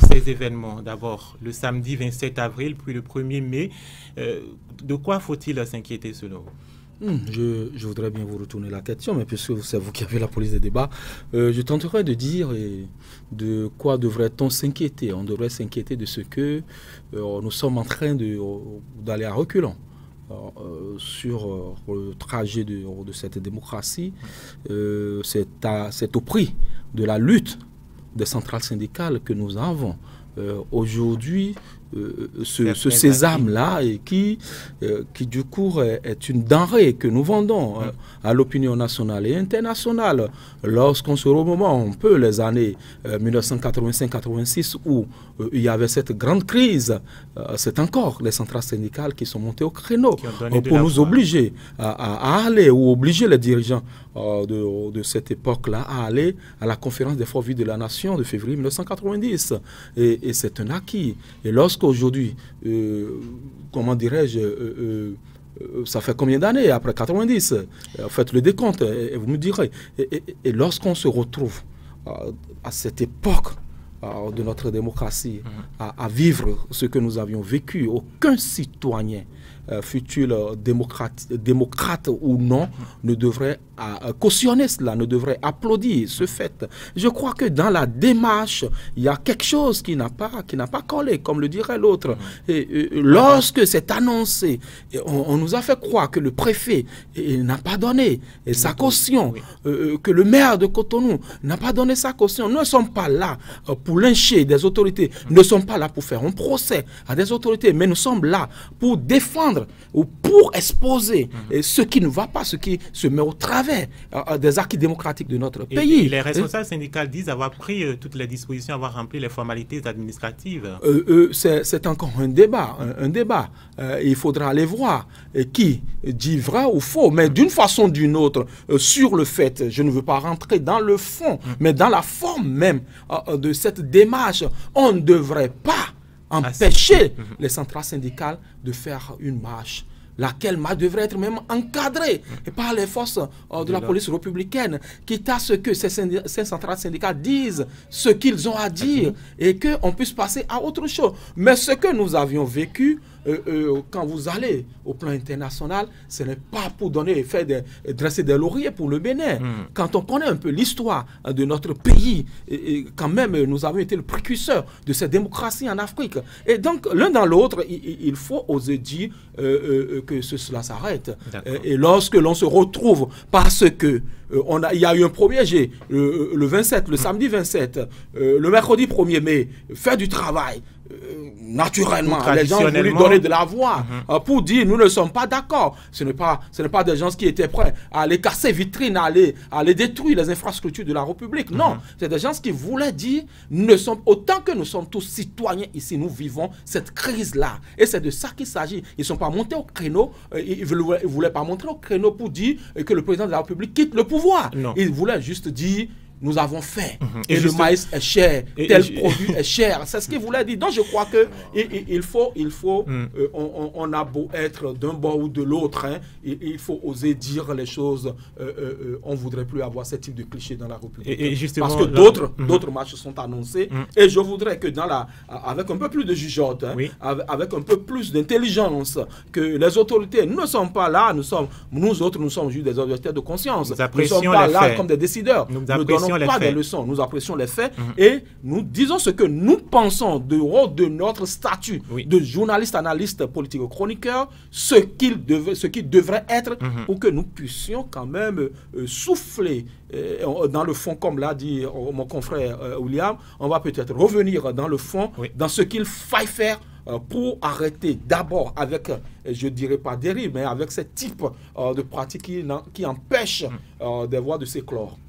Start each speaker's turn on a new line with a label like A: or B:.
A: ces événements? D'abord, le samedi 27 avril, puis le 1er mai. De quoi faut-il s'inquiéter selon vous?
B: Je voudrais bien vous retourner la question, mais puisque c'est vous qui avez la police des débats, je tenterai de dire de quoi devrait-on s'inquiéter. On devrait s'inquiéter de ce que nous sommes en train d'aller à reculons. Sur le trajet de cette démocratie. C'est au prix de la lutte des centrales syndicales que nous avons. Aujourd'hui, ce sésame-là, qui du coup est une denrée que nous vendons à l'opinion nationale et internationale. Lorsqu'on se remonte un peu les années 1985-86 où il y avait cette grande crise, c'est encore les centrales syndicales qui sont montées au créneau pour nous obliger à aller, ou obliger les dirigeants de cette époque-là à aller à la conférence des forces vives de la nation de février 1990. Et c'est un acquis. Et lorsqu'aujourd'hui, comment dirais-je, ça fait combien d'années après 90? Faites le décompte et vous me direz. Et lorsqu'on se retrouve à cette époque de notre démocratie, à vivre ce que nous avions vécu, aucun citoyen, fut-il démocrate ou non, ne devrait cautionner cela, ne devrait applaudir ce fait. Je crois que dans la démarche, il y a quelque chose qui n'a pas collé, comme le dirait l'autre. Et lorsque c'est annoncé, on nous a fait croire que le préfet n'a pas donné sa caution, que le maire de Cotonou n'a pas donné sa caution. Nous ne sommes pas là pour lyncher des autorités, nous ne sommes pas là pour faire un procès à des autorités, mais nous sommes là pour défendre ou pour exposer ce qui ne va pas, ce qui se met au travers des acquis démocratiques de notre pays.
A: Et les responsables syndicaux disent avoir pris toutes les dispositions, avoir rempli les formalités administratives.
B: C'est encore un débat. Il faudra aller voir qui dit vrai ou faux, mais d'une façon ou d'une autre, sur le fait, je ne veux pas rentrer dans le fond, mais dans la forme même de cette démarche, on ne devrait pas empêcher les centrales syndicales de faire une marche. Laquelle marche devrait être même encadrée par les forces de la police républicaine, quitte à ce que ces centrales syndicales disent ce qu'ils ont à dire et qu'on puisse passer à autre chose. Mais ce que nous avions vécu, quand vous allez au plan international, ce n'est pas pour dresser des lauriers pour le Bénin. Quand on connaît un peu l'histoire de notre pays, quand même nous avons été le précurseur de cette démocratie en Afrique. Et donc l'un dans l'autre, il faut oser dire que cela s'arrête. Et lorsque l'on se retrouve parce que il y a eu un premier jet, le 27, le samedi 27, le mercredi 1er mai, faire du travail. Naturellement, les gens voulaient donner de la voix pour dire nous ne sommes pas d'accord. Ce n'est pas des gens qui étaient prêts à aller casser vitrines, à aller détruire les infrastructures de la République. Non, c'est des gens qui voulaient dire autant que nous sommes tous citoyens ici, nous vivons cette crise-là. Et c'est de ça qu'il s'agit. Ils ne sont pas montés au créneau, ils ne voulaient pas monter au créneau pour dire que le président de la République quitte le pouvoir. Non. Ils voulaient juste dire nous avons faim, et le maïs est cher, tel produit est cher. C'est ce qu'il voulait dire. Donc je crois que on a beau être d'un bord ou de l'autre, il faut oser dire les choses. On ne voudrait plus avoir ce type de cliché dans la République. Parce que d'autres marches sont annoncées. Et je voudrais que avec un peu plus de jugeote, avec un peu plus d'intelligence, que les autorités, nous ne sommes pas là, nous autres, nous sommes juste des objecteurs de conscience. Nous ne sommes pas là comme des décideurs. Nous donnons pas des leçons, nous apprécions les faits et nous disons ce que nous pensons de notre statut de journaliste, analyste, politique, chroniqueur, ce qu'il devrait être pour que nous puissions quand même souffler dans le fond, comme l'a dit mon confrère William. On va peut-être revenir dans le fond, dans ce qu'il faille faire pour arrêter d'abord avec, je ne dirais pas dérive, mais avec ce type de pratique qui empêche des voies de s'éclore.